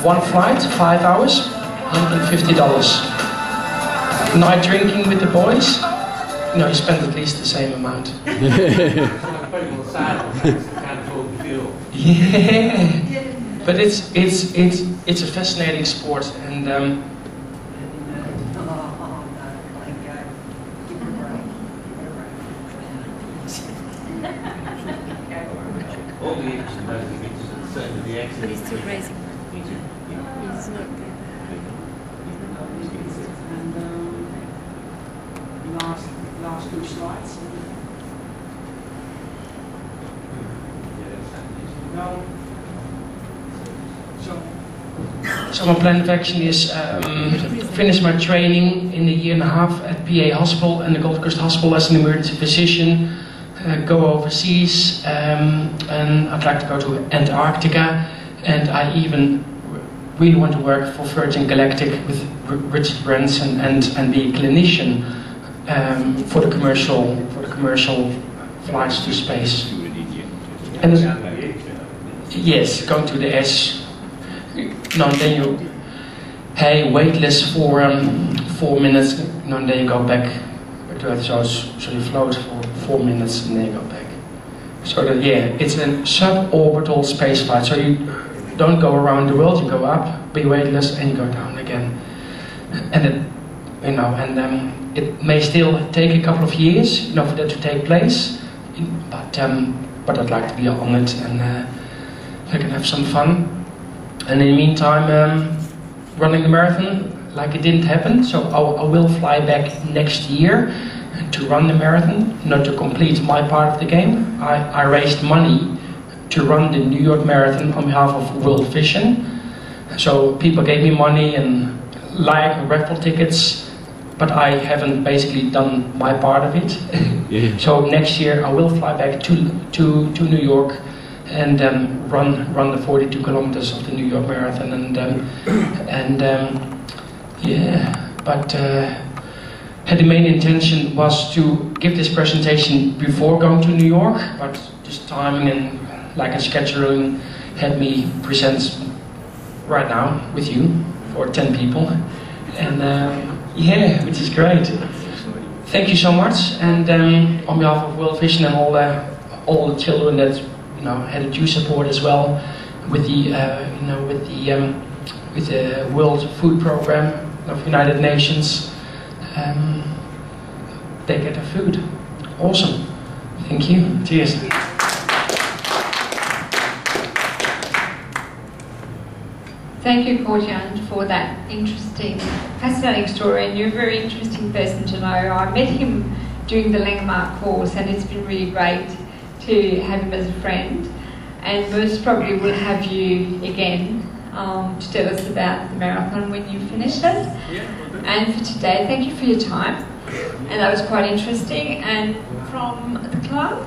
One flight, 5 hours, $150. Night drinking with the boys, no, you spend at least the same amount. Yeah, but it's a fascinating sport, and all the action does the accident. But he's still raising. He's not good. And last two slides. Now, so my plan of action is finish my training in a year and a half at PA Hospital and the Gold Coast Hospital as an emergency physician. Go overseas, and I'd like to go to Antarctica, and I even really want to work for Virgin Galactic with Richard Branson and be a clinician for the commercial flights to space. And yes, going to the S. No, then you weightless for 4 minutes. No, and then you go back to Earth. So you float for 4 minutes and then you go back. So that, yeah, it's a suborbital space flight. So you don't go around the world. You go up, be weightless, and you go down again. And it, it may still take a couple of years, for that to take place. But I'd like to be on it, and I can have some fun. And in the meantime, running the marathon, like it didn't happen, so I will fly back next year to run the marathon, not to complete my part of the game. I raised money to run the New York Marathon on behalf of World Vision. So people gave me money and raffle tickets, but I haven't basically done my part of it. Yeah. So next year I will fly back to New York and run the 42 kilometers of the New York Marathon, the main intention was to give this presentation before going to New York, but just timing and scheduling had me present right now with you for 10 people, and which is great. Thank you so much, and on behalf of World Vision and all the children that had a due support as well with the World Food Program of United Nations. They get their food. Awesome. Thank you. Cheers. Thank you, Koert, for that interesting, fascinating story, and you're a very interesting person to know. I met him during the Langmark course, and it's been really great to have him as a friend, and most probably we'll have you again to tell us about the marathon when you finish it. yeah. And for today, thank you for your time, and that was quite interesting. And from the club,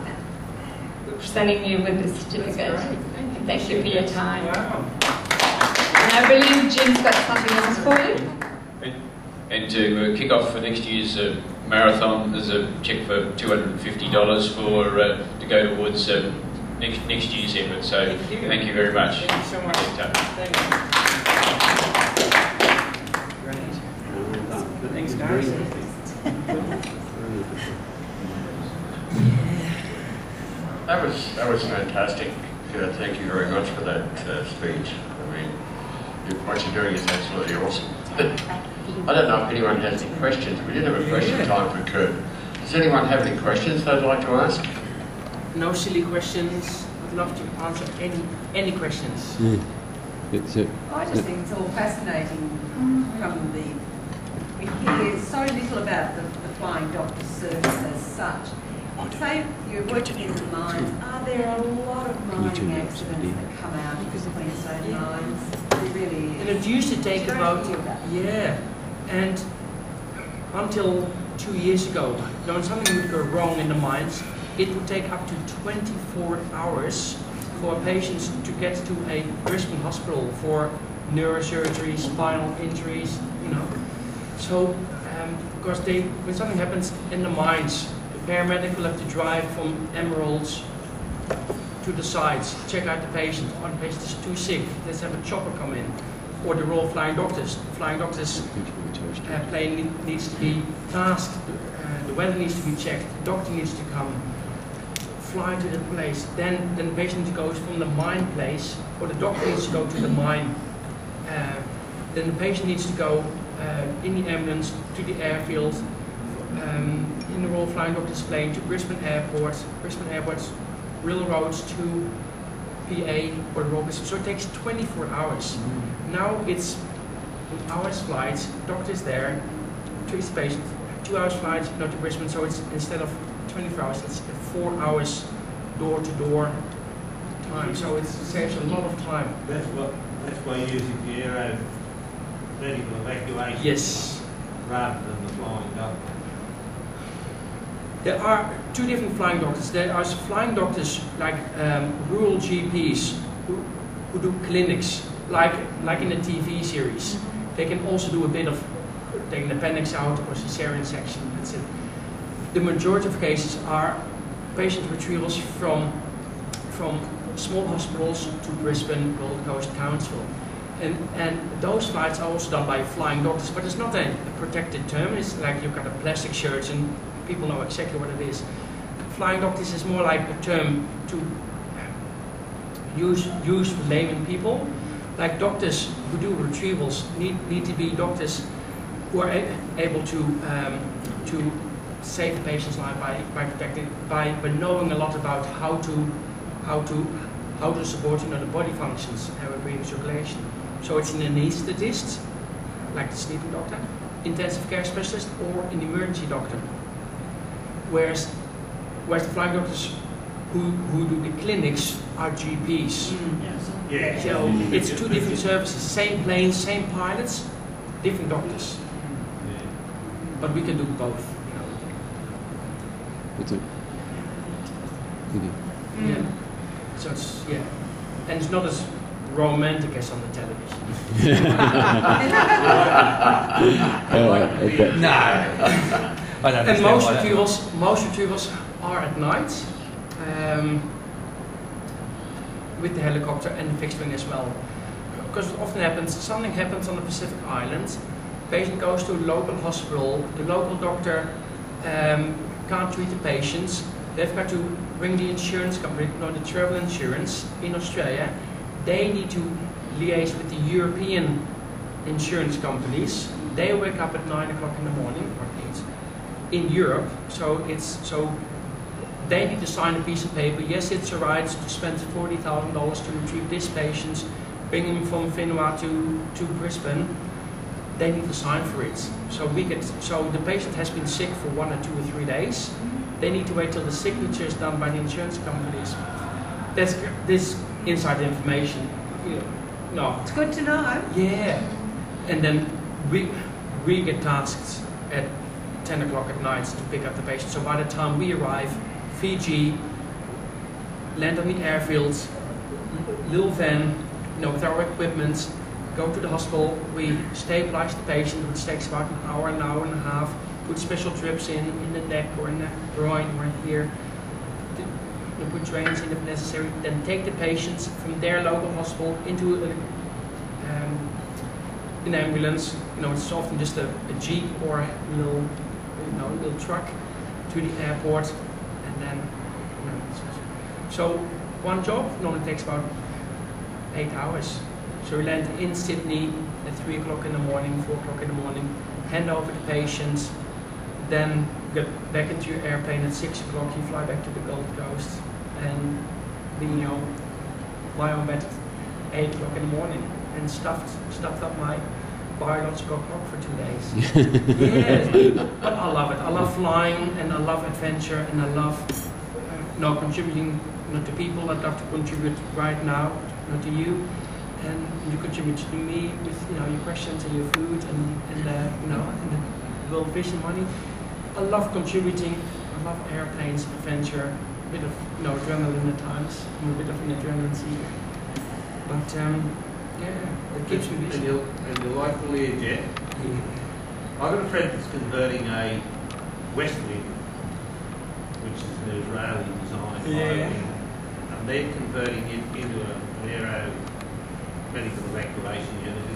we're presenting you with the certificate. Thank you for your time. Wow. And I believe Jim's got something else for you. And to kick off for next year's marathon, there's a cheque for $250 to go towards next year's effort. So thank you very much. Thank you so much. Thank you. Great. Thanks, guys. That was fantastic. Thank you very much for that speech. I mean, what you're doing is absolutely awesome. I don't know if anyone has any questions. We did have a question time for Koert. Does anyone have any questions they'd like to ask? No silly questions. I'd love to answer any questions. Yeah. It's it. I just think it's all fascinating from we hear so little about the flying doctor service as such. Say you're working in the mines, are there a lot of mining accidents that come out of Queensland mines? Really, And it used to take about, and until 2 years ago, when something would go wrong in the mines, it would take up to 24 hours for patients to get to a Brisbane hospital for neurosurgery, spinal injuries, So, because when something happens in the mines, the paramedic will have to drive from Emeralds to the sites, check out the patient. Oh, the patient is too sick, let's have a chopper come in. or the role of flying doctors. Flying doctors plane needs to be tasked, the weather needs to be checked, the doctor needs to come, fly to the place, then the patient goes from the mine place, or the doctor needs to go to the mine, then the patient needs to go in the ambulance to the airfield, in the Royal Flying Doctors plane to Brisbane Airport, railroads to PA or Royal Brisbane. So it takes 24 hours. Now it's an hour's flight, doctor's there, treats the patient, 2 hours flight, to Brisbane, so it's instead of 24 hours, it's 4 hours door-to-door time. So it saves a lot of time. That's why you're using the aero medical evacuation. Yes. Rather than the flying doctor. There are two different flying doctors. There are flying doctors like rural GPs who do clinics, like in the TV series. They can also do a bit of taking the appendix out or cesarean section. That's it. The majority of cases are patient retrievals from small hospitals to Brisbane, Gold Coast, Townsville. And those flights are also done by flying doctors, but it's not a protected term. It's like you've got a plastic shirt and people know exactly what it is. Flying doctors is more like a term to use for layman people. Like doctors who do retrievals need to be doctors who are able to save the patient's life by protecting, by knowing a lot about how to support the body functions and breathing circulation. So it's an anaesthetist, like the sleeping doctor, intensive care specialist, or an emergency doctor. Whereas the flying doctors who do the clinics are GPs. Yeah. So it's two different services, same planes, same pilots, different doctors. But we can do both. Yeah. So it's and it's not as romantic as on the television. No. I don't And most retrievals are at night, with the helicopter and the fixed wing as well. Because what often happens, something happens on the Pacific Island, patient goes to a local hospital, the local doctor can't treat the patients, they've got to bring the insurance company, the travel insurance in Australia, they need to liaise with the European insurance companies. They wake up at 9 o'clock in the morning, or 8, in Europe, so they need to sign a piece of paper. Yes, it's a right to spend $40,000 to retrieve this patient, bring him from Finwa to Brisbane. They need to sign for it. So the patient has been sick for 1 or 2 or 3 days. They need to wait till the signature is done by the insurance companies. That's this inside information. No. It's good to know. Yeah. And then we get tasked at 10 o'clock at night to pick up the patient. So by the time we arrive, Fiji, land on the airfield, little van, with our equipment, go to the hospital, we stabilize the patient, which takes about an hour and a half, put special drips in the neck or in the groin or here, put drains in if necessary, then take the patients from their local hospital into an ambulance. It's often just a jeep or a little truck to the airport, and then so one job normally takes about 8 hours. So we land in Sydney at 3 o'clock in the morning, 4 o'clock in the morning, hand over the patients, then get back into your airplane at 6 o'clock, you fly back to the Gold Coast, and lie on bed at 8 o'clock in the morning, and stuffed up my biological clock for 2 days. Yeah, but I love it. I love flying, and I love adventure, and I love contributing to people. I'd love to contribute right now to you, and you contribute to me with your questions and your food and the little fish and money. I love contributing. I love airplanes, adventure, a bit of adrenaline at times. I'm a bit of an adrenaline seeker, but it keeps me busy. And you like the Learjet? Yeah. I've got a friend that's converting a Westwing, which is an Israeli design, and they're converting it into an aero medical evacuation unit.